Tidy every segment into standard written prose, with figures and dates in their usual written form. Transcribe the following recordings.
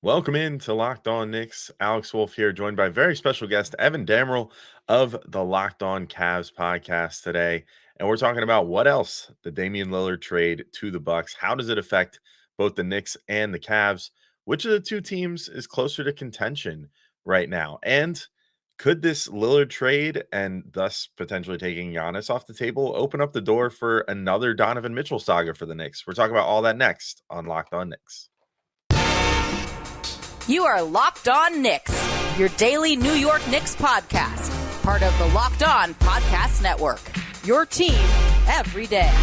Welcome in to Locked On Knicks. Alex Wolf here, joined by very special guest Evan Dammarell of the Locked On Cavs podcast today. And we're talking about what else the Damian Lillard trade to the Bucks. How does it affect both the Knicks and the Cavs? Which of the two teams is closer to contention right now? And could this Lillard trade and thus potentially taking Giannis off the table open up the door for another Donovan Mitchell saga for the Knicks? We're talking about all that next on Locked On Knicks. You are Locked On Knicks, your daily New York Knicks podcast, part of the Locked On Podcast Network, your team every day.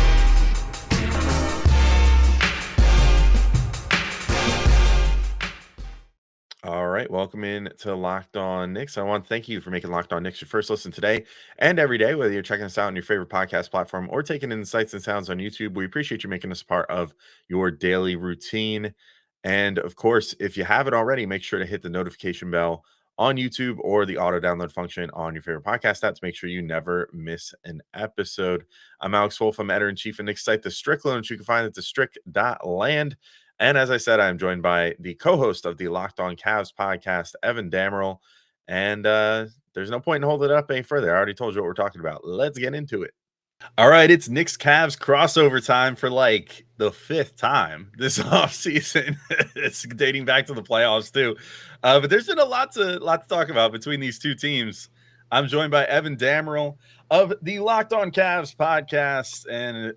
All right, welcome in to Locked On Knicks. I want to thank you for making Locked On Knicks your first listen today and every day, whether you're checking us out on your favorite podcast platform or taking in the sights and sounds on YouTube. We appreciate you making us part of your daily routine. And of course, if you haven't already, make sure to hit the notification bell on YouTube or the auto download function on your favorite podcast app to make sure you never miss an episode. I'm Alex Wolf. I'm editor-in-chief of Knicks site, The Strickland, which you can find at thestrick.land. And as I said, I'm joined by the co-host of the Locked On Cavs podcast, Evan Dammarell. And there's no point in holding it up any further. I already told you what we're talking about. Let's get into it. All right, it's Knicks Cavs crossover time for like the fifth time this offseason. It's dating back to the playoffs too. But there's been a lot to talk about between these two teams. I'm joined by Evan Dammarell of the Locked On Cavs podcast, and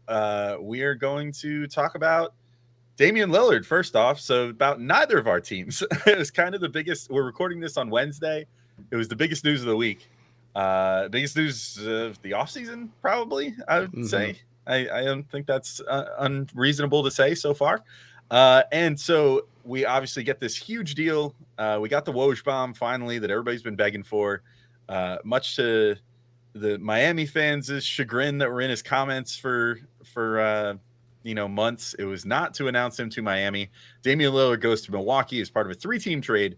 we are going to talk about Damian Lillard first off. So about neither of our teams. It was kind of the biggest. We're recording this on Wednesday. It was the biggest news of the week. Biggest news of the offseason, probably, I would say. I don't think that's unreasonable to say so far. And so we obviously get this huge deal. We got the Woj bomb finally that everybody's been begging for, much to the Miami fans' chagrin that were in his comments for months. It was not to announce him to Miami. Damian Lillard goes to Milwaukee as part of a 3-team trade.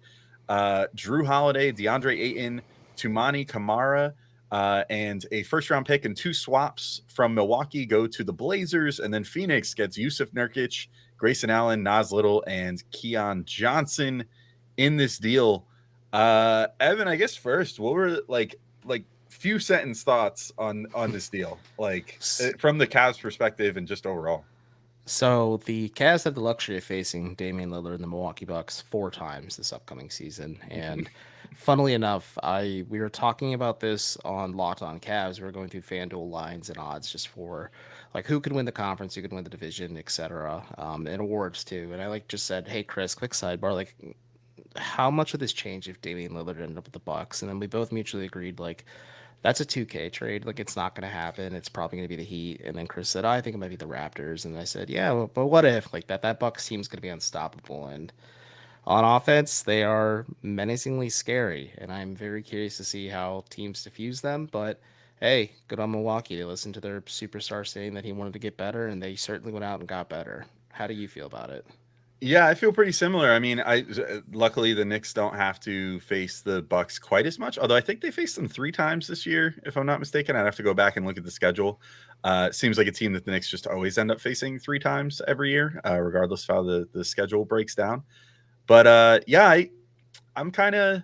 Drew Holiday, DeAndre Ayton, Toumani Camara, and a first-round pick and 2 swaps from Milwaukee go to the Blazers, and then Phoenix gets Yusuf Nurkic, Grayson Allen, Nas Little, and Keon Johnson in this deal. Evan, I guess first, what were like few sentence thoughts on this deal, like from the Cavs perspective and just overall? So the Cavs have the luxury of facing Damian Lillard and the Milwaukee Bucks 4 times this upcoming season. And funnily enough, we were talking about this on Locked On Cavs. We were going through FanDuel lines and odds just for like who could win the conference, who could win the division, etc. And awards too. And I just said, hey Chris, quick sidebar, like how much would this change if Damian Lillard ended up with the Bucks? And then we both mutually agreed like that's a 2K trade. Like, it's not going to happen. It's probably going to be the Heat. And then Chris said, I think it might be the Raptors. And I said, yeah, but what if? Like, that Bucks team's going to be unstoppable. And on offense, they are menacingly scary. And I'm very curious to see how teams diffuse them. But, hey, good on Milwaukee. They listened to their superstar saying that he wanted to get better, and they certainly went out and got better. How do you feel about it? Yeah, I feel pretty similar. I mean, luckily the Knicks don't have to face the Bucks quite as much, although I think they faced them 3 times this year, if I'm not mistaken. I'd have to go back and look at the schedule. It seems like a team that the Knicks just always end up facing 3 times every year, regardless of how the schedule breaks down. But yeah, I'm kind of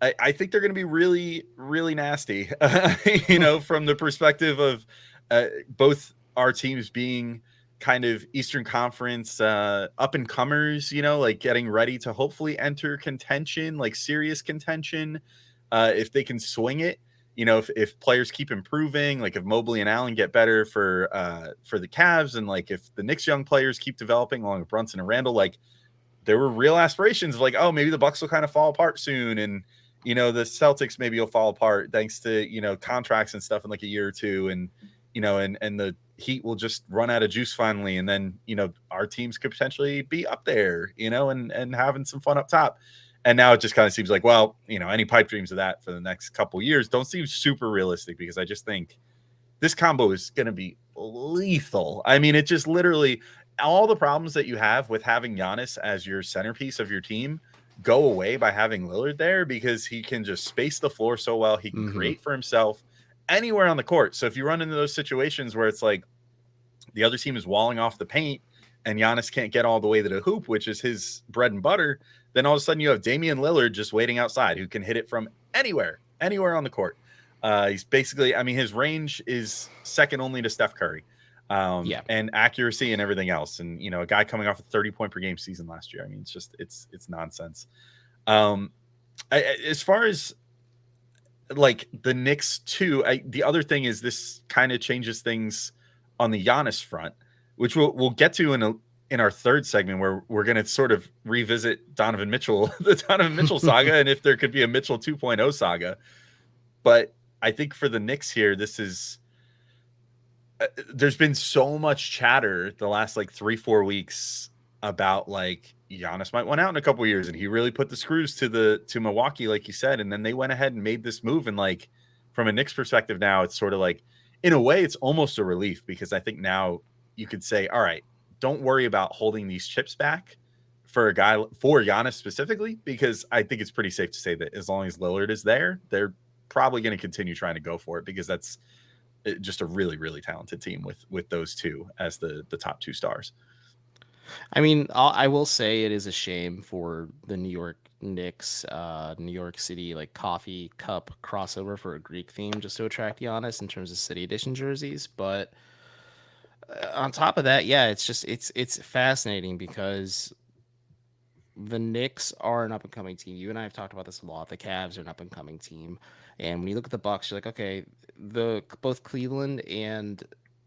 I think they're going to be really, really nasty, from the perspective of both our teams being kind of Eastern Conference up and comers, like getting ready to hopefully enter contention, like serious contention, if they can swing it. If players keep improving, like if Mobley and Allen get better for the Cavs, and like if the Knicks young players keep developing along with Brunson and Randall, like there were real aspirations of like, oh, maybe the Bucks will kind of fall apart soon, and the Celtics maybe will fall apart thanks to contracts and stuff in like a year or two, and and the Heat will just run out of juice finally, and then our teams could potentially be up there, and having some fun up top. And now it just kind of seems like, well, any pipe dreams of that for the next couple years don't seem super realistic, because I just think this combo is going to be lethal. I mean, it just literally all the problems that you have with having Giannis as your centerpiece of your team go away by having Lillard there, because he can just space the floor so well. He can create for himself anywhere on the court. So if you run into those situations where it's like the other team is walling off the paint and Giannis can't get all the way to the hoop, which is his bread and butter, then all of a sudden you have Damian Lillard just waiting outside who can hit it from anywhere on the court. He's basically, I mean, his range is second only to Steph Curry, and accuracy and everything else. And, a guy coming off a 30-point per game season last year. I mean, it's nonsense. As far as like the Knicks too, the other thing is this kind of changes things on the Giannis front, which we'll get to in our third segment, where we're going to sort of revisit Donovan Mitchell, the Donovan Mitchell saga, and if there could be a Mitchell 2.0 saga. But I think for the Knicks here, this is there's been so much chatter the last like 3-4 weeks about like Giannis might want out in a couple of years, and he really put the screws to Milwaukee, like you said, and then they went ahead and made this move. And like from a Knicks perspective now, it's sort of like, in a way, it's almost a relief, because I think now you could say, all right, don't worry about holding these chips back for Giannis specifically, because I think it's pretty safe to say that as long as Lillard is there, they're probably going to continue trying to go for it, because that's just a really, really talented team with those two as the top two stars. I mean, I will say it is a shame for the New York Knicks, New York City, like coffee cup crossover for a Greek theme just to attract Giannis in terms of city edition jerseys. But on top of that, yeah, it's fascinating because the Knicks are an up and coming team. You and I have talked about this a lot. The Cavs are an up and coming team, and when you look at the Bucks, you're like, okay, both Cleveland and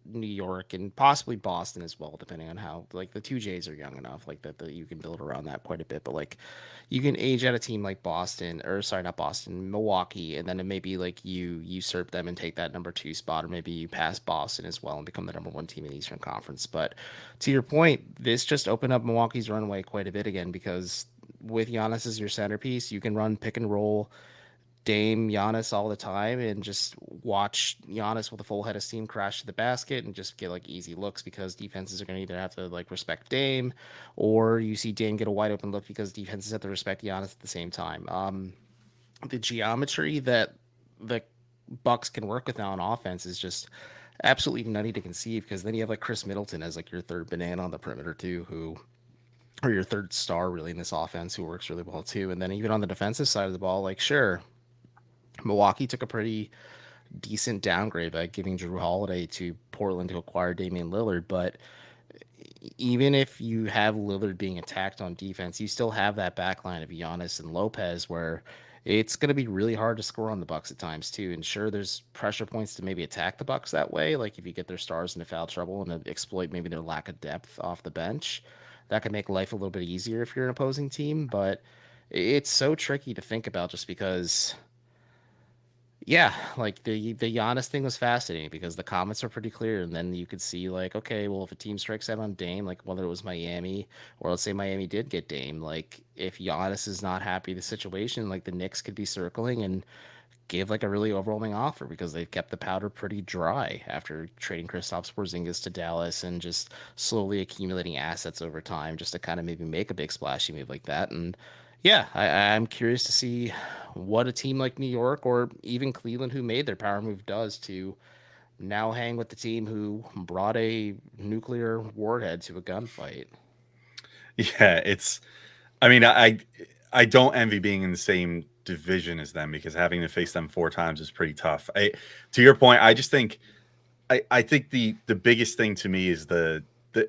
New York and possibly Boston as well, depending on how, like, the two Jays are young enough like that you can build around that quite a bit. But like, you can age out a team like Milwaukee, and then it may be like you usurp them and take that number 2 spot, or maybe you pass Boston as well and become the number 1 team in the Eastern Conference. But to your point, this just opened up Milwaukee's runway quite a bit again, because with Giannis as your centerpiece, you can run pick and roll Dame Giannis all the time and just watch Giannis with a full head of steam crash to the basket and just get like easy looks, because defenses are going to either have to like respect Dame, or you see Dame get a wide open look because defenses have to respect Giannis at the same time. The geometry that the Bucks can work with now on offense is just absolutely nutty to conceive, because then you have like Chris Middleton as like your third banana on the perimeter too, or your third star really in this offense, who works really well too. And then even on the defensive side of the ball, like, sure, Milwaukee took a pretty decent downgrade by giving Drew Holiday to Portland to acquire Damian Lillard. But even if you have Lillard being attacked on defense, you still have that backline of Giannis and Lopez, where it's going to be really hard to score on the Bucks at times too. And sure, there's pressure points to maybe attack the Bucks that way, like if you get their stars into foul trouble and exploit maybe their lack of depth off the bench. That can make life a little bit easier if you're an opposing team. But it's so tricky to think about, just because, yeah, like the Giannis thing was fascinating because the comments are pretty clear, and then you could see like, okay, well, if a team strikes out on Dame, like whether it was Miami, or let's say Miami did get Dame, like if Giannis is not happy with the situation, like the Knicks could be circling and give like a really overwhelming offer, because they've kept the powder pretty dry after trading Kristaps Porzingis to Dallas and just slowly accumulating assets over time just to kind of maybe make a big splashy move like that. And yeah, I'm curious to see what a team like New York or even Cleveland, who made their power move, does to now hang with the team who brought a nuclear warhead to a gunfight. Yeah, I mean, I don't envy being in the same division as them, because having to face them 4 times is pretty tough. To your point, I just think I think the biggest thing to me is the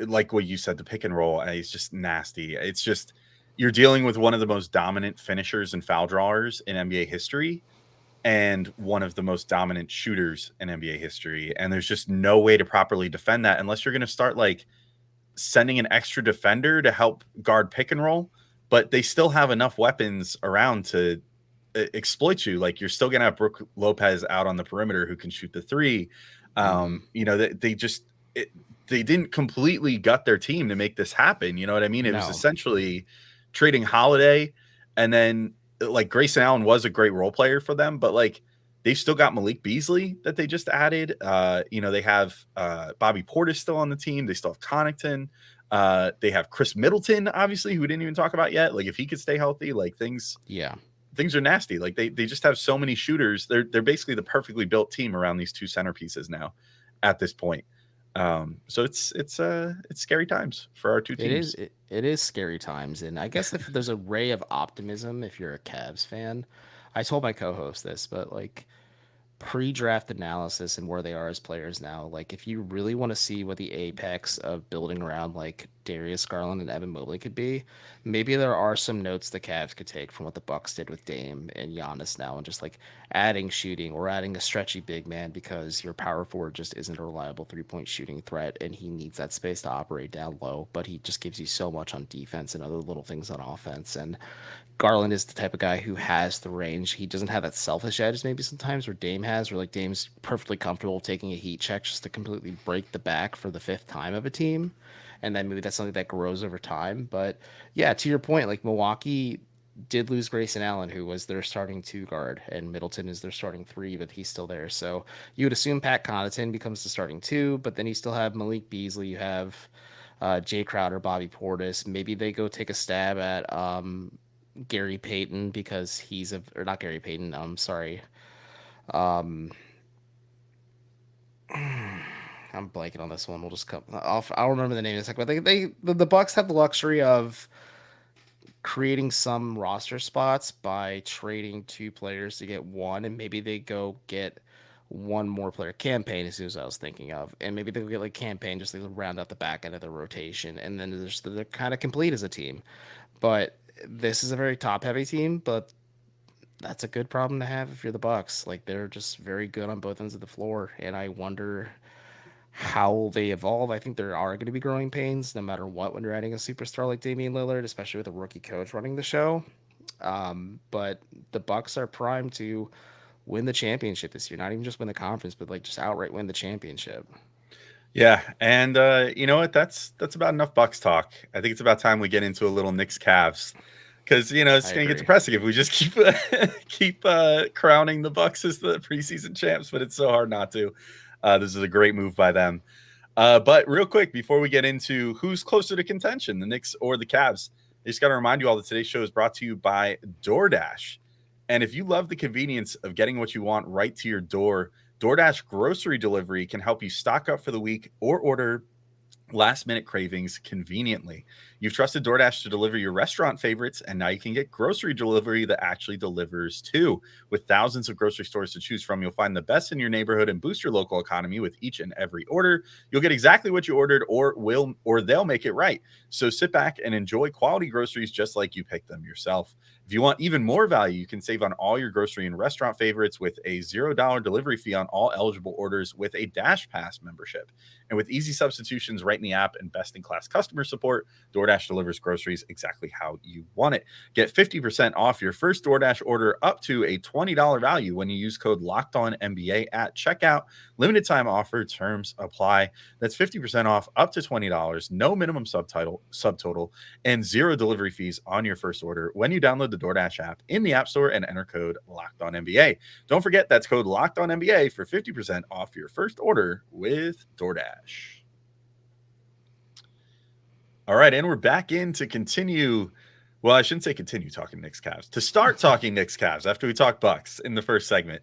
like what you said, the pick and roll. It's just nasty. It's just, you're dealing with one of the most dominant finishers and foul drawers in NBA history, and one of the most dominant shooters in NBA history. And there's just no way to properly defend that unless you're going to start like sending an extra defender to help guard pick and roll. But they still have enough weapons around to exploit you. Like, you're still going to have Brook Lopez out on the perimeter who can shoot the 3. They didn't completely gut their team to make this happen. You know what I mean? It was essentially trading Holiday, and then like Grayson Allen was a great role player for them, but like they've still got Malik Beasley that they just added. They have Bobby Portis still on the team. They still have Connaughton. They have Chris Middleton, obviously, who we didn't even talk about yet. Like, if he could stay healthy, like things are nasty. Like they just have so many shooters. They're basically the perfectly built team around these 2 centerpieces now at this point. So it's scary times for our two It is teams. it is scary times, and I guess if there's a ray of optimism, if you're a Cavs fan, I told my co-host this, but like pre-draft analysis and where they are as players now, like if you really want to see what the apex of building around like Darius Garland and Evan Mobley could be, maybe there are some notes the Cavs could take from what the Bucks did with Dame and Giannis now, and just like adding shooting or adding a stretchy big man because your power forward just isn't a reliable three-point shooting threat, and he needs that space to operate down low, but he just gives you so much on defense and other little things on offense. And Garland is the type of guy who has the range. He doesn't have that selfish edge maybe sometimes where Dame has, where like Dame's perfectly comfortable taking a heat check just to completely break the back for the fifth time of a team. And then maybe that's something that grows over time. But yeah, to your point, like Milwaukee did lose Grayson Allen, who was their starting two guard, and Middleton is their starting three, but he's still there. So you would assume Pat Connaughton becomes the starting two, but then you still have Malik Beasley. You have Jay Crowder, Bobby Portis. Maybe they go take a stab at Gary Payton because or not Gary Payton. I'm sorry. Um, I'm blanking on this one. We'll just come. I'll remember the name in a second. But the Bucks have the luxury of creating some roster spots by trading two players to get one, and maybe they go get one more player. Campaign is who I was thinking of, and maybe they'll get like Campaign just to round out the back end of the rotation, and then they're kind of complete as a team. But this is a very top heavy team, but that's a good problem to have if you're the Bucks. Like they're just very good on both ends of the floor, and I wonder how they evolve. I think there are going to be growing pains no matter what when you're adding a superstar like Damian Lillard, especially with a rookie coach running the show. But the Bucks are primed to win the championship this year. Not even just win the conference, but like just outright win the championship. Yeah, and you know what? That's about enough Bucks talk. I think it's about time we get into a little Knicks Cavs, because it's going to get depressing if we just keep crowning the Bucks as the preseason champs. But it's so hard not to. This is a great move by them. But real quick, before we get into who's closer to contention, the Knicks or the Cavs, I just got to remind you all that today's show is brought to you by DoorDash. And if you love the convenience of getting what you want right to your door, DoorDash grocery delivery can help you stock up for the week or order last-minute cravings conveniently. You've trusted DoorDash to deliver your restaurant favorites, and now you can get grocery delivery that actually delivers too. With thousands of grocery stores to choose from, you'll find the best in your neighborhood and boost your local economy with each and every order. You'll get exactly what you ordered, or they'll make it right. So sit back and enjoy quality groceries just like you picked them yourself. If you want even more value, you can save on all your grocery and restaurant favorites with a $0 delivery fee on all eligible orders with a Dash Pass membership. And with easy substitutions right in the app and best-in-class customer support, DoorDash delivers groceries exactly how you want it. Get 50% off your first DoorDash order up to a $20 value when you use code LOCKEDONNBA at checkout. Limited time offer, terms apply. That's 50% off up to $20, no minimum subtotal, and zero delivery fees on your first order when you download the DoorDash app in the App Store and enter code LOCKEDONNBA. Don't forget, that's code LOCKEDONNBA for 50% off your first order with DoorDash. All right, and we're back in to continue. Well, I shouldn't say continue talking Knicks Cavs. To start talking Knicks Cavs after we talked Bucks in the first segment,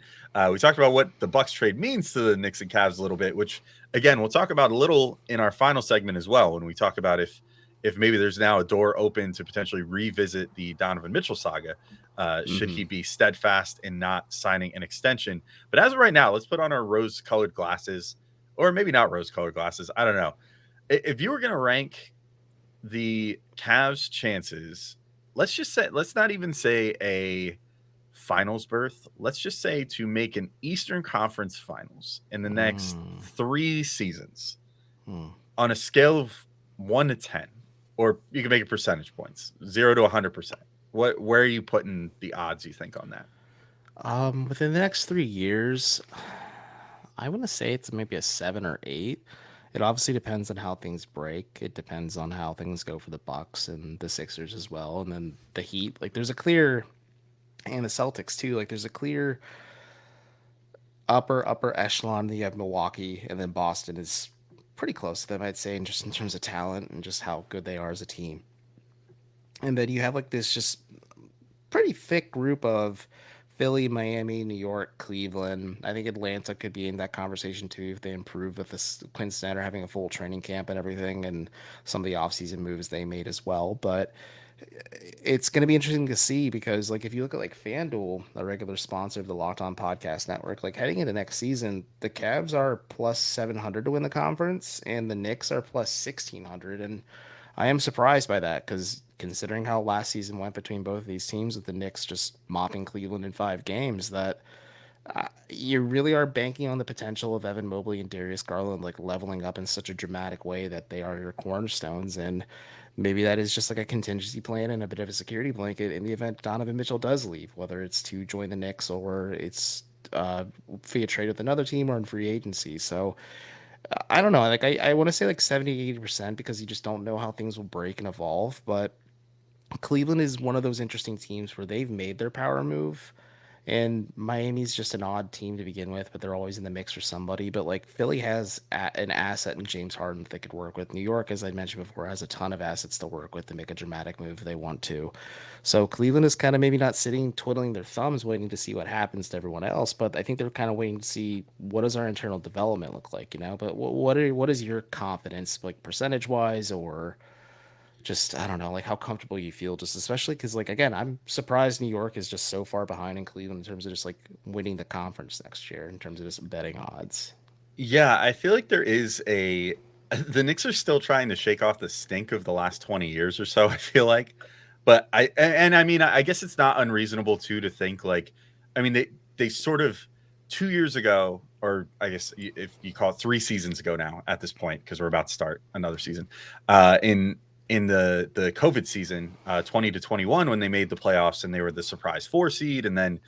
we talked about what the Bucks trade means to the Knicks and Cavs a little bit, which again we'll talk about a little in our final segment as well when we talk about if maybe there's now a door open to potentially revisit the Donovan Mitchell saga. Should he be steadfast in not signing an extension? But as of right now, let's put on our rose-colored glasses. Or maybe not rose-colored glasses. I don't know. If you were going to rank the Cavs' chances, let's not even say a finals berth. Let's just say to make an Eastern Conference Finals in the next 3 seasons on a scale of 1 to 10, or you can make it percentage points, 0 to 100%. Where are you putting the odds, you think, on that? Within the next 3 years, I want to say it's maybe a 7 or 8. It obviously depends on how things break. It depends on how things go for the Bucks and the Sixers as well, and then the Heat. Like there's a clear, and the Celtics too. Like there's a clear upper echelon. You have Milwaukee, and then Boston is pretty close to them, I'd say, in terms of talent and just how good they are as a team. And then you have like this just pretty thick group of Philly, Miami, New York, Cleveland. I think Atlanta could be in that conversation too if they improve with this Quinn Snyder having a full training camp and everything, and some of the offseason moves they made as well. But it's going to be interesting to see because, like, if you look at like FanDuel, a regular sponsor of the Locked On Podcast Network, like heading into next season, the Cavs are plus 700 to win the conference, and the Knicks are plus 1600. And I am surprised by that because considering how last season went between both of these teams, with the Knicks just mopping Cleveland in 5 games, that you really are banking on the potential of Evan Mobley and Darius Garland like leveling up in such a dramatic way that they are your cornerstones. And maybe that is just like a contingency plan and a bit of a security blanket in the event Donovan Mitchell does leave, whether it's to join the Knicks or it's via trade with another team or in free agency. So I don't know. Like I want to say like 70-80% because you just don't know how things will break and evolve. But Cleveland is one of those interesting teams where they've made their power move. And Miami's just an odd team to begin with, but they're always in the mix for somebody. But like Philly has an asset in James Harden that they could work with. New York, as I mentioned before, has a ton of assets to work with to make a dramatic move if they want to. So Cleveland is kind of maybe not sitting twiddling their thumbs waiting to see what happens to everyone else, but I think they're kind of waiting to see what does our internal development look like, you know. But what is your confidence like percentage wise, or just I don't know, like how comfortable you feel, just especially because like again, I'm surprised New York is just so far behind in Cleveland in terms of just like winning the conference next year in terms of just betting odds. Yeah, I feel like there is a the Knicks are still trying to shake off the stink of the last 20 years or so, I feel like. But I mean, I guess it's not unreasonable too to think like, I mean, they sort of 2 years ago, or I guess if you call it 3 seasons ago now at this point, because we're about to start another season, in the COVID season, 20 to 21, when they made the playoffs and they were the surprise 4 seed, and then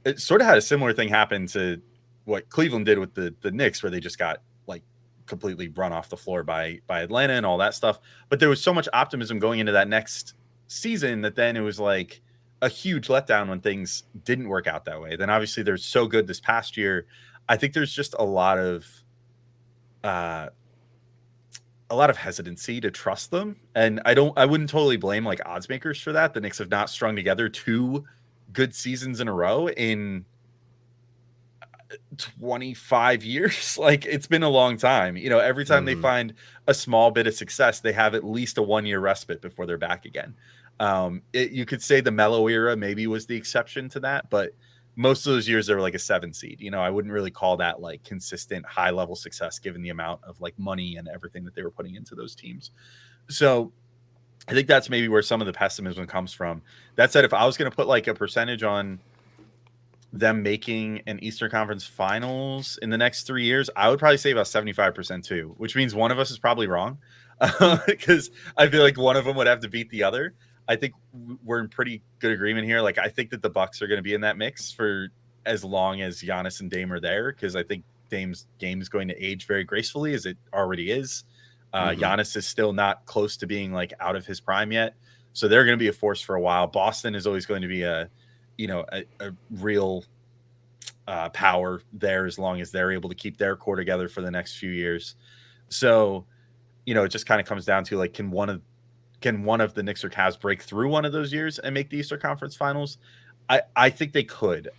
it sort of had a similar thing happen to what Cleveland did with the Knicks, where they just got like completely run off the floor by Atlanta and all that stuff. But there was so much optimism going into that next season that then it was like a huge letdown when things didn't work out that way. Then obviously they're so good this past year. I think there's just a lot of hesitancy to trust them. And I wouldn't totally blame like odds makers for that. The Knicks have not strung together 2 good seasons in a row in 25 years. Like it's been a long time. You know, every time they find a small bit of success, they have at least a 1-year respite before they're back again. You could say the Melo era maybe was the exception to that, but most of those years they were like a 7 seed. You know, I wouldn't really call that like consistent high level success given the amount of like money and everything that they were putting into those teams. So I think that's maybe where some of the pessimism comes from. That said, if I was going to put like a percentage on them making an Eastern Conference Finals in the next 3 years, I would probably say about 75% too, which means one of us is probably wrong because I feel like one of them would have to beat the other. I think we're in pretty good agreement here. Like, I think that the Bucks are going to be in that mix for as long as Giannis and Dame are there, because I think Dame's game is going to age very gracefully, as it already is. Giannis is still not close to being like out of his prime yet, so they're going to be a force for a while. Boston is always going to be a real power there as long as they're able to keep their core together for the next few years. So, it just kind of comes down to like, can one of the Knicks or Cavs break through one of those years and make the Eastern Conference Finals? I think they could.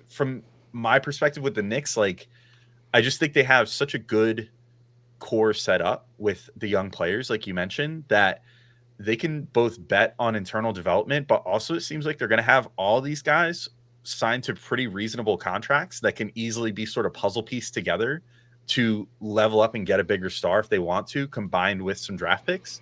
From my perspective with the Knicks, like, I just think they have such a good core set up with the young players, like you mentioned, that they can both bet on internal development, but also it seems like they're going to have all these guys signed to pretty reasonable contracts that can easily be sort of puzzle pieced together to level up and get a bigger star if they want to, combined with some draft picks.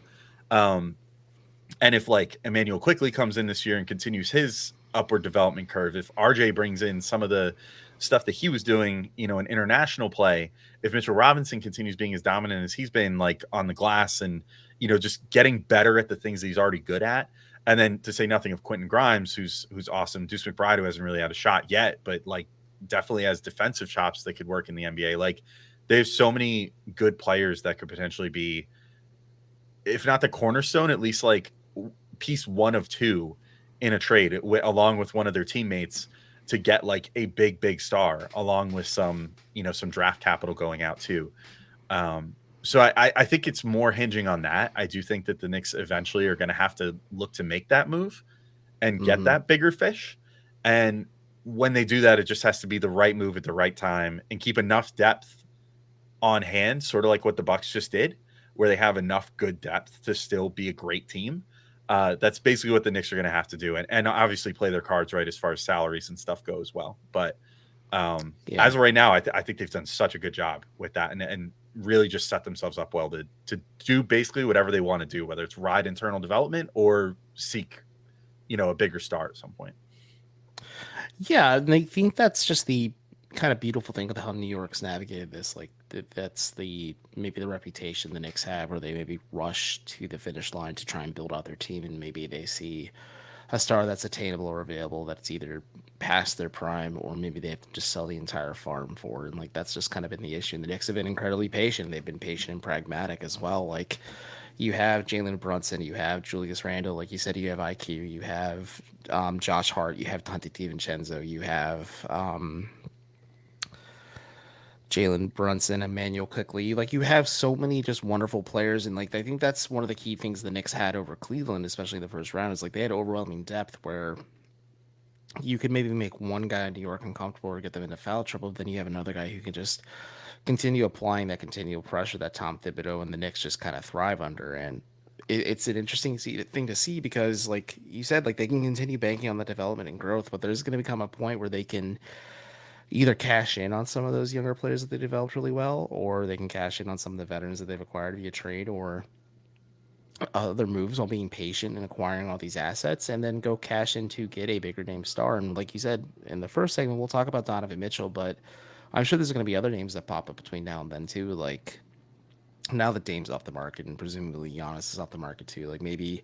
And if like Emmanuel quickly comes in this year and continues his upward development curve, if RJ brings in some of the stuff that he was doing, in international play, if Mitchell Robinson continues being as dominant as he's been, like on the glass and, just getting better at the things that he's already good at. And then to say nothing of Quentin Grimes, who's awesome. Deuce McBride, who hasn't really had a shot yet, but like definitely has defensive chops that could work in the NBA. Like, they have so many good players that could potentially be, if not the cornerstone, at least like piece 1 of 2 in a trade along with one of their teammates to get like a big star, along with some draft capital going out too. So I think it's more hinging on that. I do think that the Knicks eventually are going to have to look to make that move and get that bigger fish. And when they do that, it just has to be the right move at the right time and keep enough depth on hand, sort of like what the Bucks just did, where they have enough good depth to still be a great team. That's basically what the Knicks are going to have to do, and obviously play their cards right as far as salaries and stuff go as well. But as of right now, I think they've done such a good job with that, and really just set themselves up well to do basically whatever they want to do, whether it's ride internal development or seek, a bigger star at some point. Yeah, and I think that's just the kind of beautiful thing with how New York's navigated this. Like that's maybe the reputation the Knicks have, where they maybe rush to the finish line to try and build out their team, and maybe they see a star that's attainable or available that's either past their prime, or maybe they have to just sell the entire farm for. And like that's just kind of been the issue. And the Knicks have been incredibly patient. They've been patient and pragmatic as well. Like you have Jalen Brunson, you have Julius Randle, like you said, you have IQ, you have Josh Hart, you have Dante DiVincenzo, you have Jalen Brunson, Emmanuel Quickley. Like you have so many just wonderful players, and like I think that's one of the key things the Knicks had over Cleveland, especially the first round, is like they had overwhelming depth where you could maybe make one guy in New York uncomfortable or get them into foul trouble, but then you have another guy who can just continue applying that continual pressure that Tom Thibodeau and the Knicks just kind of thrive under. And it's an interesting thing to see because, like you said, like they can continue banking on the development and growth, but there's going to become a point where they can either cash in on some of those younger players that they developed really well, or they can cash in on some of the veterans that they've acquired via trade or other moves while being patient and acquiring all these assets, and then go cash in to get a bigger name star. And like you said in the first segment, we'll talk about Donovan Mitchell, but I'm sure there's going to be other names that pop up between now and then too. Like now that Dame's off the market and presumably Giannis is off the market too, like maybe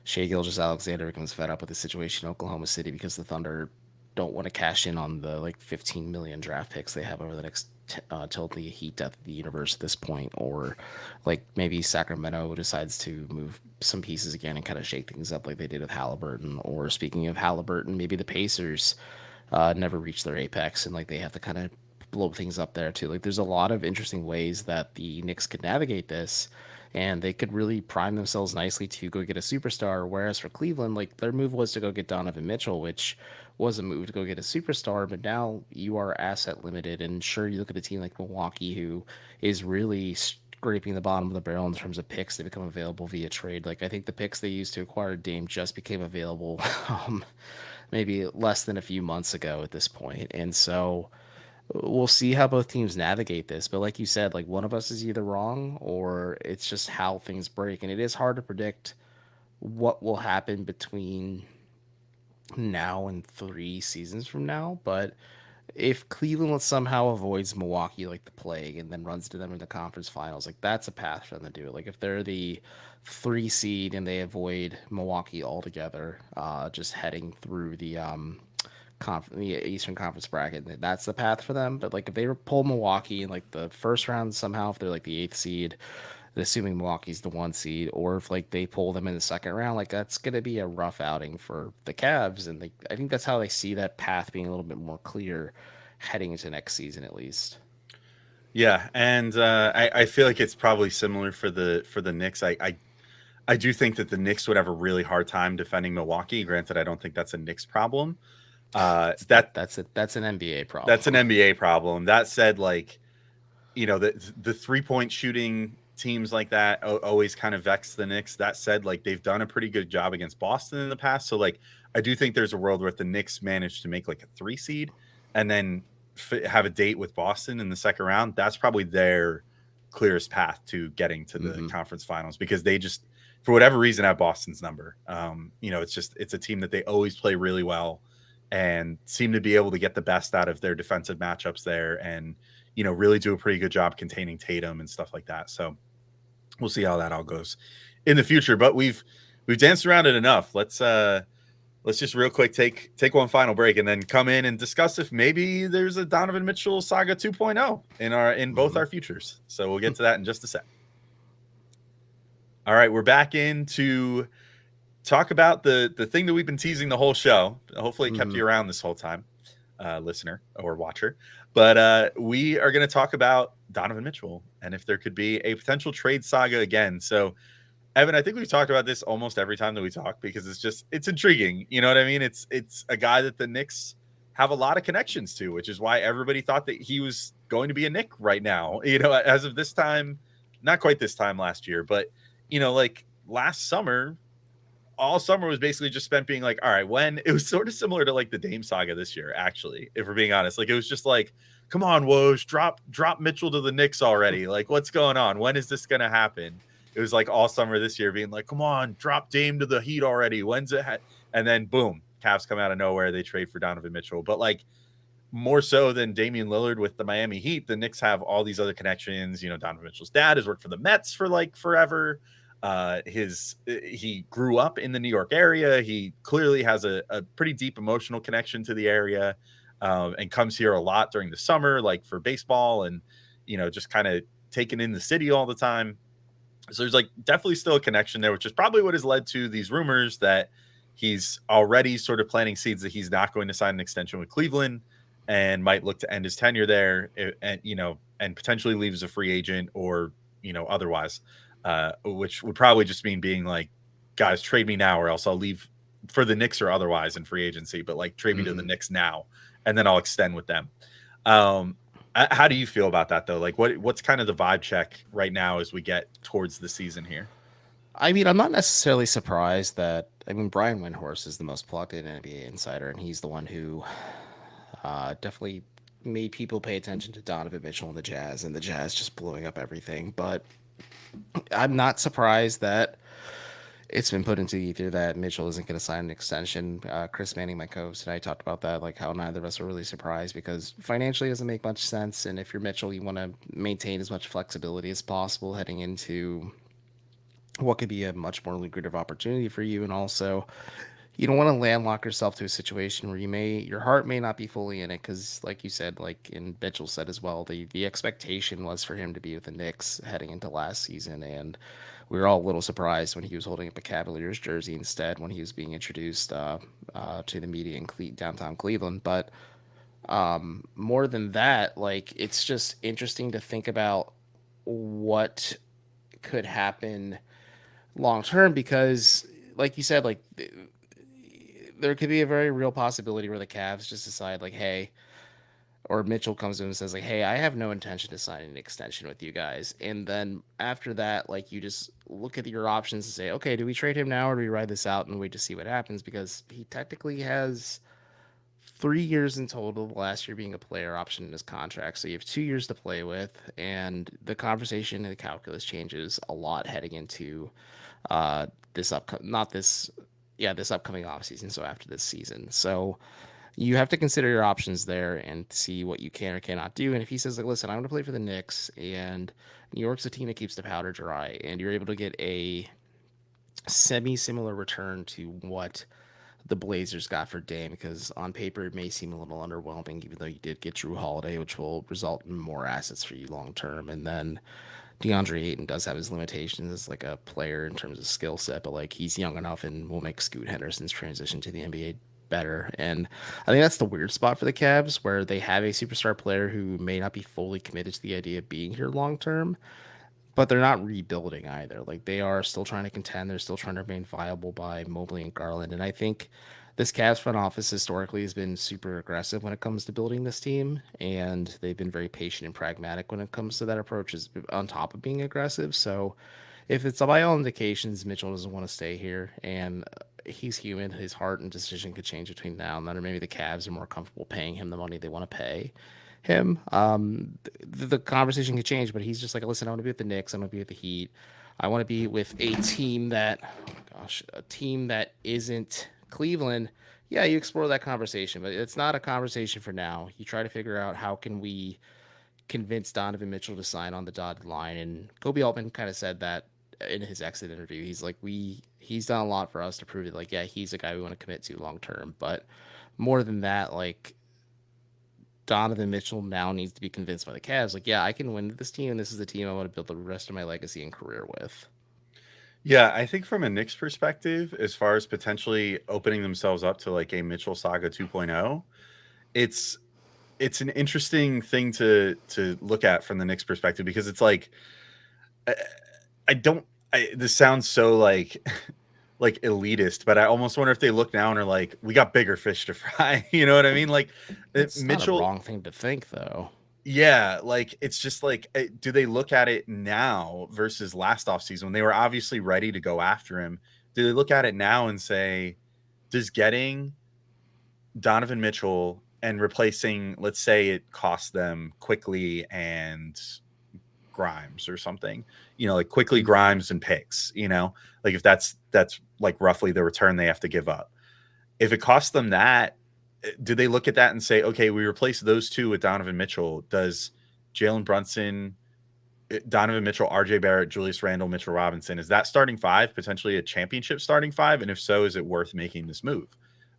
Shai Gilgeous-Alexander becomes fed up with the situation in Oklahoma City because the Thunder don't want to cash in on the like 15 million draft picks they have over the next till the heat death of the universe at this point. Or like maybe Sacramento decides to move some pieces again and kind of shake things up like they did with Halliburton. Or speaking of Halliburton, maybe the Pacers never reach their apex and like they have to kind of blow things up there too. Like there's a lot of interesting ways that the Knicks could navigate this, and they could really prime themselves nicely to go get a superstar. Whereas for Cleveland, like their move was to go get Donovan Mitchell, which was a move to go get a superstar, but now you are asset limited. And sure, you look at a team like Milwaukee, who is really scraping the bottom of the barrel in terms of picks that become available via trade. Like I think the picks they used to acquire Dame just became available maybe less than a few months ago at this point. And so we'll see how both teams navigate this. But like you said, like one of us is either wrong or it's just how things break. And it is hard to predict what will happen between now and 3 seasons from now. But if Cleveland somehow avoids Milwaukee like the plague and then runs to them in the conference finals, like that's a path for them to do it. Like if they're the 3 seed and they avoid Milwaukee altogether, just heading through the Eastern Conference bracket, that's the path for them. But like if they pull Milwaukee in like the first round somehow, if they're like the 8th seed, assuming Milwaukee's the 1 seed, or if like they pull them in the second round, like that's going to be a rough outing for the Cavs. And I think that's how they see that path being a little bit more clear heading into next season at least. Yeah, and I feel like it's probably similar for the Knicks. I do think that the Knicks would have a really hard time defending Milwaukee. Granted, I don't think that's a Knicks problem. That's an NBA problem. That's an NBA problem. That said, like, the 3-point shooting teams like that always kind of vex the Knicks. That said, like they've done a pretty good job against Boston in the past. So like I do think there's a world where if the Knicks manage to make like a 3 seed and then have a date with Boston in the second round, that's probably their clearest path to getting to the conference finals, because they just, for whatever reason, have Boston's number. It's a team that they always play really well and seem to be able to get the best out of their defensive matchups there, and really do a pretty good job containing Tatum and stuff like that. So we'll see how that all goes in the future. But we've danced around it enough. Let's just real quick take one final break and then come in and discuss if maybe there's a Donovan Mitchell saga 2.0 in both our futures. So we'll get to that in just a sec. All right, we're back in to talk about the thing that we've been teasing the whole show. Hopefully it kept you around this whole time, listener or watcher. But we are going to talk about Donovan Mitchell and if there could be a potential trade saga again. So Evan, I think we've talked about this almost every time that we talk because it's intriguing. You know what I mean? It's a guy that the Knicks have a lot of connections to, which is why everybody thought that he was going to be a Knick right now. You know, as of this time, not quite this time last year, but you know, like last summer, all summer was basically just spent being like, all right, when it was sort of similar to like the Dame saga this year, actually, if we're being honest. Like it was just like, come on, Woj, drop Mitchell to the Knicks already. Like, what's going on? When is this gonna happen? It was like all summer this year being like, come on, drop Dame to the Heat already. When's it? And then boom, Cavs come out of nowhere. They trade for Donovan Mitchell. But like more so than Damian Lillard with the Miami Heat, the Knicks have all these other connections. You know, Donovan Mitchell's dad has worked for the Mets for like forever. He grew up in the New York area. He clearly has a pretty deep emotional connection to the area, and comes here a lot during the summer, like for baseball and, you know, just kind of taking in the city all the time. So there's like definitely still a connection there, which is probably what has led to these rumors that he's already sort of planting seeds that he's not going to sign an extension with Cleveland and might look to end his tenure there, and, you know, and potentially leave as a free agent or, you know, otherwise, which would probably just mean being like, guys, trade me now or else I'll leave for the Knicks or otherwise in free agency, but like trade me to the Knicks now and then I'll extend with them. How do you feel about that though? Like what's kind of the vibe check right now as we get towards the season here? I mean, I'm not necessarily surprised that. I mean, Brian Windhorst is the most plugged in NBA insider, and he's the one who definitely made people pay attention to Donovan Mitchell and the Jazz just blowing up everything. But I'm not surprised that it's been put into ether that Mitchell isn't going to sign an extension. Chris Manning, my co-host, and I talked about that, like how neither of us are really surprised because financially it doesn't make much sense. And if you're Mitchell, you want to maintain as much flexibility as possible heading into what could be a much more lucrative opportunity for you. And also, you don't want to landlock yourself to a situation where your heart may not be fully in it. Cause like you said, like in Mitchell said as well, the expectation was for him to be with the Knicks heading into last season. And we were all a little surprised when he was holding up a Cavaliers jersey instead when he was being introduced to the media in downtown Cleveland. But more than that, like it's just interesting to think about what could happen long term because, like you said, like there could be a very real possibility where the Cavs just decide, like, hey, or Mitchell comes to him and says, like, hey, I have no intention to sign an extension with you guys. And then after that, like, you just look at your options and say, okay, do we trade him now or do we ride this out and wait to see what happens? Because he technically has 3 years in total, the last year being a player option in his contract. So you have 2 years to play with, and the conversation and the calculus changes a lot heading into this upcoming offseason. So after this season. So you have to consider your options there and see what you can or cannot do. And if he says, like, listen, I'm going to play for the Knicks, and New York's a team that keeps the powder dry, and you're able to get a semi-similar return to what the Blazers got for Dame, because on paper it may seem a little underwhelming, even though you did get Drew Holiday, which will result in more assets for you long term. And then DeAndre Ayton does have his limitations as like a player in terms of skill set, but like he's young enough and will make Scoot Henderson's transition to the NBA better. And I think that's the weird spot for the Cavs, where they have a superstar player who may not be fully committed to the idea of being here long term, but they're not rebuilding either. Like they are still trying to contend. They're still trying to remain viable by Mobley and Garland. And I think this Cavs front office historically has been super aggressive when it comes to building this team, and they've been very patient and pragmatic when it comes to that approach, is on top of being aggressive. So if it's by all indications, Mitchell doesn't want to stay here, and he's human. His heart and decision could change between now and then, or maybe the Cavs are more comfortable paying him the money they want to pay him. The conversation could change, but he's just like, listen, I want to be with the Knicks. I want to be with the Heat. I want to be with a team that, a team that isn't Cleveland. Yeah, you explore that conversation, but it's not a conversation for now. You try to figure out how can we convince Donovan Mitchell to sign on the dotted line. And Kobe Altman kind of said that in his exit interview. He's like, he's done a lot for us to prove it. Like, yeah, he's a guy we want to commit to long term. But more than that, like, Donovan Mitchell now needs to be convinced by the Cavs, like, yeah, I can win this team, and this is the team I want to build the rest of my legacy and career with. Yeah, I think from a Knicks perspective, as far as potentially opening themselves up to like a Mitchell Saga 2.0, it's an interesting thing to look at from the Knicks perspective, because it's like This sounds so like elitist, but I almost wonder if they look now and are like, we got bigger fish to fry. You know what I mean? Like It's not a Mitchell. wrong thing to think, though. Yeah, like it's just like, do they look at it now versus last offseason when they were obviously ready to go after him? Do they look at it now and say, does getting Donovan Mitchell and replacing, let's say it costs them Quickly and Grimes or something, like Quickly, Grimes, and picks, like if that's like roughly the return they have to give up. If it costs them that, do they look at that and say, okay, we replace those two with Donovan Mitchell? Does Jalen Brunson, Donovan Mitchell, RJ Barrett, Julius Randle, Mitchell Robinson, is that starting five potentially a championship starting five? And if so, is it worth making this move?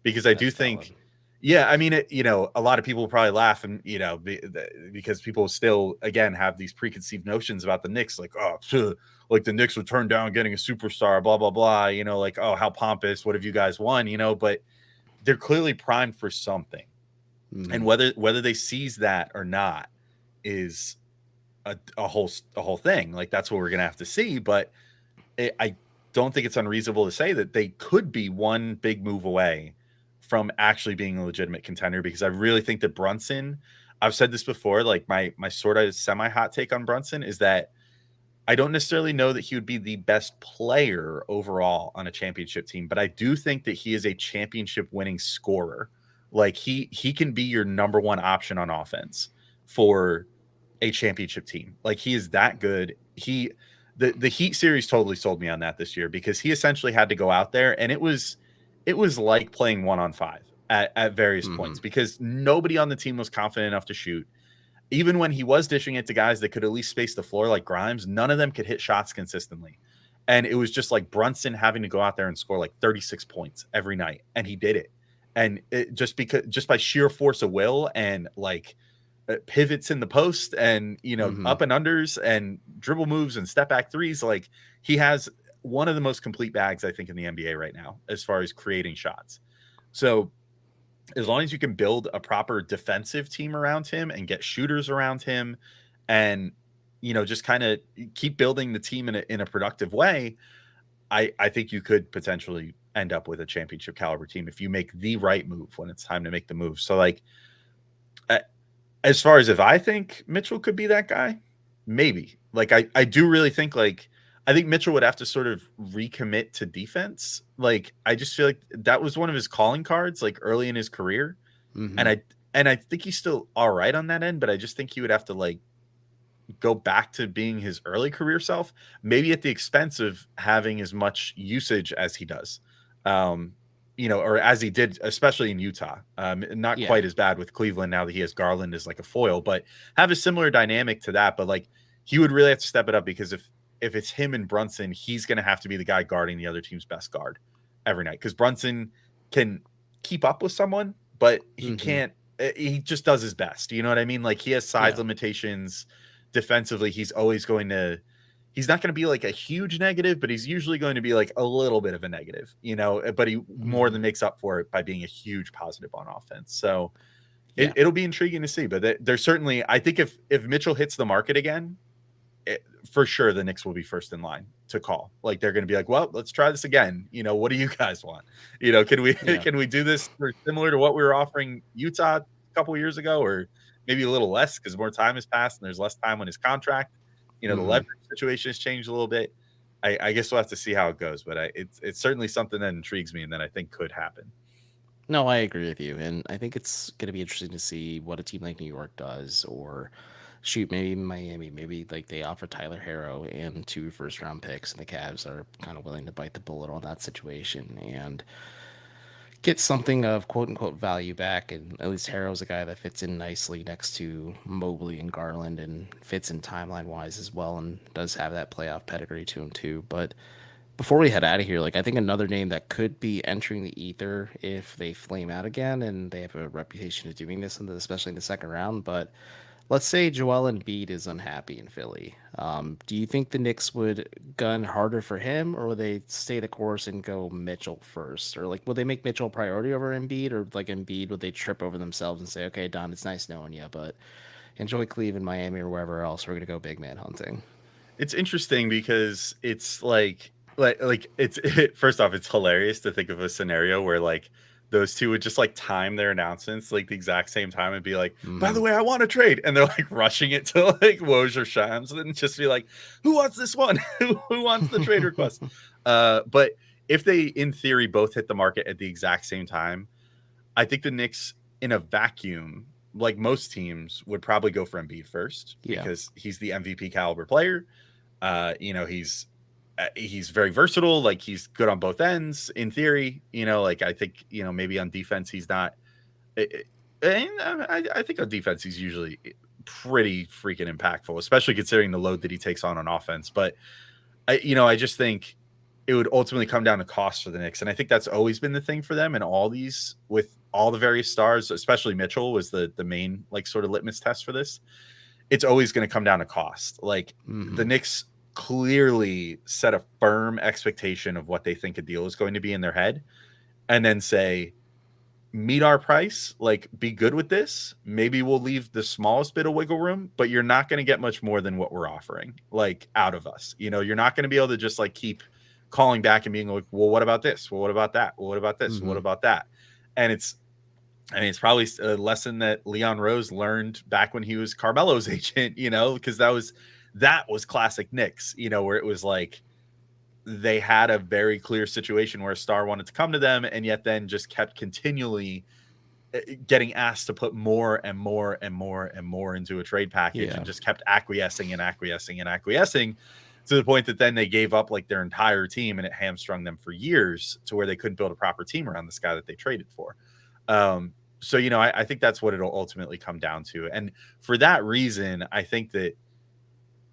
Because I do think, yeah, I mean, a lot of people will probably laugh and, because people still, again, have these preconceived notions about the Knicks, like, oh, like the Knicks would turn down getting a superstar, blah, blah, blah, like, oh, how pompous, what have you guys won, but they're clearly primed for something. And whether they seize that or not is a whole thing. Like, that's what we're going to have to see. But I don't think it's unreasonable to say that they could be one big move away from actually being a legitimate contender, because I really think that Brunson, I've said this before, like my sort of semi hot take on Brunson is that I don't necessarily know that he would be the best player overall on a championship team, but I do think that he is a championship winning scorer. Like he can be your number one option on offense for a championship team. Like he is that good. The Heat series totally sold me on that this year, because he essentially had to go out there and it was like playing 1-on-5 at various points, because nobody on the team was confident enough to shoot. Even when he was dishing it to guys that could at least space the floor like Grimes, none of them could hit shots consistently. And it was just like Brunson having to go out there and score like 36 points every night. And he did it. And it just by sheer force of will and like pivots in the post and, up and unders and dribble moves and step back threes. Like he has one of the most complete bags, I think, in the NBA right now, as far as creating shots. So as long as you can build a proper defensive team around him and get shooters around him and, just kind of keep building the team in a productive way, I think you could potentially end up with a championship caliber team if you make the right move when it's time to make the move. So like, as far as if I think Mitchell could be that guy, maybe. Like I do really think I think Mitchell would have to sort of recommit to defense. Like, I just feel like that was one of his calling cards, like early in his career. And I think he's still all right on that end, but I just think he would have to like go back to being his early career self, maybe at the expense of having as much usage as he does. Or as he did, especially in Utah. Not quite as bad with Cleveland now that he has Garland as like a foil, but have a similar dynamic to that. But like, he would really have to step it up, because if it's him and Brunson, he's going to have to be the guy guarding the other team's best guard every night, because Brunson can keep up with someone, but he can't. He just does his best. You know what I mean? Like, he has size limitations defensively. He's always going to. He's not going to be like a huge negative, but he's usually going to be like a little bit of a negative, but he more than makes up for it by being a huge positive on offense. So it'll be intriguing to see, but there's certainly, I think if Mitchell hits the market again, for sure the Knicks will be first in line to call. Like, they're going to be like, well, let's try this again. What do you guys want? Can we do this similar to what we were offering Utah a couple of years ago, or maybe a little less because more time has passed and there's less time on his contract? The leverage situation has changed a little bit. I guess we'll have to see how it goes, but it's certainly something that intrigues me and that I think could happen. No, I agree with you. And I think it's going to be interesting to see what a team like New York does, or maybe Miami. Maybe like they offer Tyler Herro and 2 first-round picks, and the Cavs are kind of willing to bite the bullet on that situation and get something of quote-unquote value back. And at least Harrow's a guy that fits in nicely next to Mobley and Garland, and fits in timeline-wise as well, and does have that playoff pedigree to him too. But before we head out of here, like, I think another name that could be entering the ether if they flame out again, and they have a reputation of doing this, especially in the second round, but let's say Joel Embiid is unhappy in Philly. Do you think the Knicks would gun harder for him, or would they stay the course and go Mitchell first? Or, like, would they make Mitchell a priority over Embiid? Or, like, Embiid, would they trip over themselves and say, okay, Don, it's nice knowing you, but enjoy Cleveland, Miami, or wherever else. We're going to go big man hunting? It's interesting because it's first off, it's hilarious to think of a scenario where like those two would just like time their announcements like the exact same time and be like, by the way, I want to trade. And they're like rushing it to like Woj or Shams and just be like, who wants this one? Who wants the trade request? But if they, in theory, both hit the market at the exact same time, I think the Knicks in a vacuum, like most teams, would probably go for Embiid first because he's the MVP caliber player. He's very versatile. Like he's good on both ends in theory. Like I think maybe on defense he's not. I think on defense he's usually pretty freaking impactful, especially considering the load that he takes on offense. But I just think it would ultimately come down to cost for the Knicks, and I think that's always been the thing for them. And all these with all the various stars, especially Mitchell, was the main like sort of litmus test for this. It's always going to come down to cost. Like the Knicks clearly set a firm expectation of what they think a deal is going to be in their head, and then say, meet our price, like be good with this. Maybe we'll leave the smallest bit of wiggle room, but you're not going to get much more than what we're offering, like out of us. You're not going to be able to just like keep calling back and being like, well, what about this? Well, what about that? Well, what about this? What about that? And it's probably a lesson that Leon Rose learned back when he was Carmelo's agent, because that was classic Knicks, where it was like they had a very clear situation where a star wanted to come to them and yet then just kept continually getting asked to put more and more and more and more into a trade package and just kept acquiescing and acquiescing and acquiescing to the point that then they gave up like their entire team and it hamstrung them for years to where they couldn't build a proper team around this guy that they traded for. So, I think that's what it'll ultimately come down to. And for that reason, I think that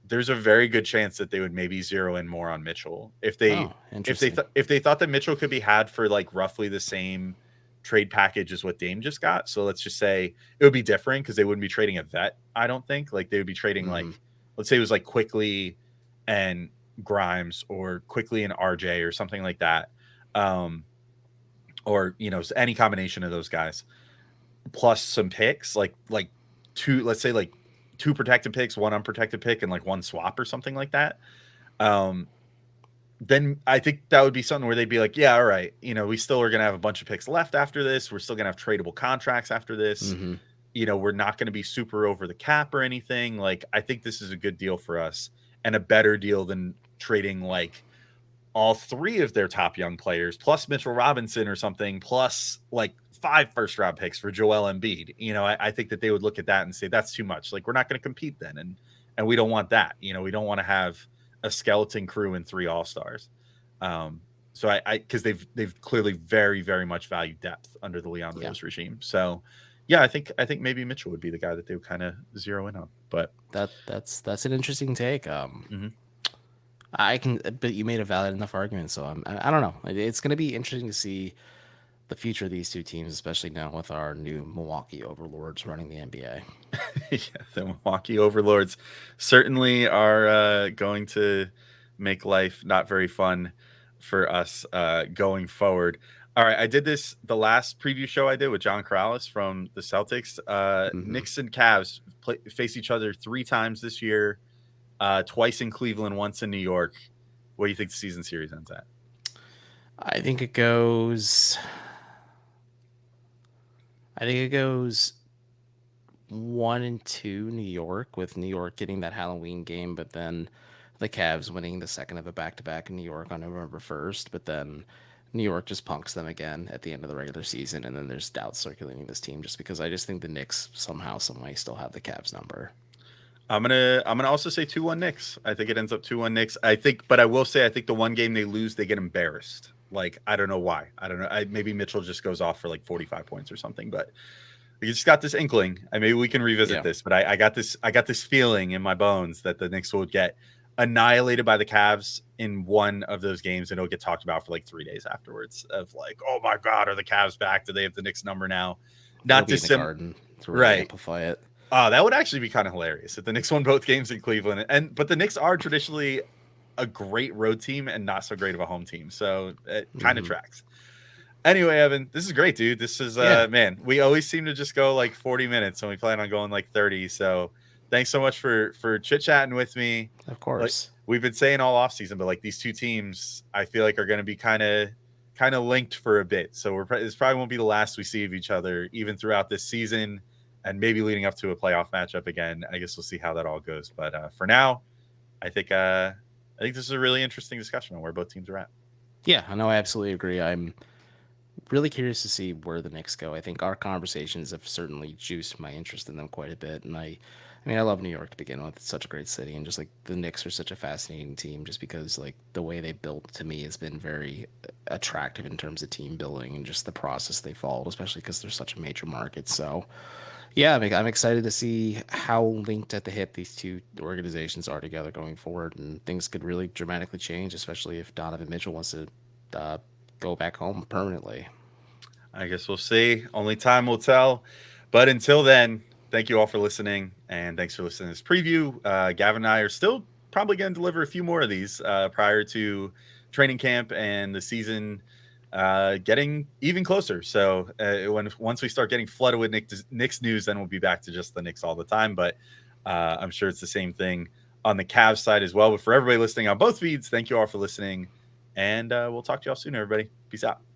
there's a very good chance that they would maybe zero in more on Mitchell if they thought that Mitchell could be had for like roughly the same trade package as what Dame just got. So let's just say it would be different because they wouldn't be trading a vet. I don't think like they would be trading like, let's say it was like Quickly and Grimes or Quickly and RJ or something like that. Or, any combination of those guys plus some picks, like two, let's say like 2 protected picks, 1 unprotected pick, and like 1 swap or something like that. Then I think that would be something where they'd be like, yeah, all right. We still are going to have a bunch of picks left after this. We're still going to have tradable contracts after this. We're not going to be super over the cap or anything. Like, I think this is a good deal for us and a better deal than trading like all 3 of their top young players plus Mitchell Robinson or something, plus like 5 first-round picks for Joel Embiid. I think that they would look at that and say, that's too much. Like, we're not going to compete then. And we don't want that. We don't want to have a skeleton crew and 3 all-stars. So because they've clearly very, very much valued depth under the Leon Rose regime. So yeah, I think maybe Mitchell would be the guy that they would kind of zero in on. But that's an interesting take. But you made a valid enough argument, so I don't know. It's going to be interesting to see the future of these two teams, especially now with our new Milwaukee overlords running the NBA. Yeah, the Milwaukee overlords certainly are going to make life not very fun for us going forward. All right, I did this the last preview show I did with John Corrales from the Celtics. Knicks and Cavs face each other 3 times this year. Twice in Cleveland, once in New York. What do you think the season series ends at? I think it goes 1-2 New York, with New York getting that Halloween game, but then the Cavs winning the second of a back-to-back in New York on November 1st, but then New York just punks them again at the end of the regular season, and then there's doubts circulating this team just because I just think the Knicks somehow, someway still have the Cavs number. I'm gonna also say 2-1 Knicks. I think it ends up 2-1 Knicks. But I will say I think the one game they lose, they get embarrassed. Like, I don't know why. I don't know. Maybe Mitchell just goes off for like 45 points or something. But you just got this inkling. Maybe we can revisit this. But I got this feeling in my bones that the Knicks will get annihilated by the Cavs in one of those games, and it'll get talked about for like 3 days afterwards. Of like, oh my God, are the Cavs back? Do they have the Knicks number now? Not to really amplify it. Oh, that would actually be kind of hilarious if the Knicks won both games in Cleveland. But the Knicks are traditionally a great road team and not so great of a home team. So it kind of tracks. Anyway, Evan, this is great, dude. This is, man, we always seem to just go like 40 minutes and we plan on going like 30. So thanks so much for chit chatting with me. Of course. Like, we've been saying all off season, but like these two teams, I feel like are going to be kind of linked for a bit. So this probably won't be the last we see of each other, even throughout this season, and maybe leading up to a playoff matchup again. I guess we'll see how that all goes. But for now, I think this is a really interesting discussion on where both teams are at. Yeah, I know. I absolutely agree. I'm really curious to see where the Knicks go. I think our conversations have certainly juiced my interest in them quite a bit. And I mean, I love New York to begin with. It's such a great city. And just like the Knicks are such a fascinating team just because like the way they built to me has been very attractive in terms of team building and just the process they followed, especially because they're such a major market. So yeah, I'm excited to see how linked at the hip these two organizations are together going forward. And things could really dramatically change, especially if Donovan Mitchell wants to go back home permanently. I guess we'll see. Only time will tell. But until then, thank you all for listening, and thanks for listening to this preview. Gavin and I are still probably going to deliver a few more of these prior to training camp and the season getting even closer. So once we start getting flooded with Knicks news, then we'll be back to just the Knicks all the time. But I'm sure it's the same thing on the Cavs side as well. But for everybody listening on both feeds, thank you all for listening, and we'll talk to you all soon, everybody. Peace out.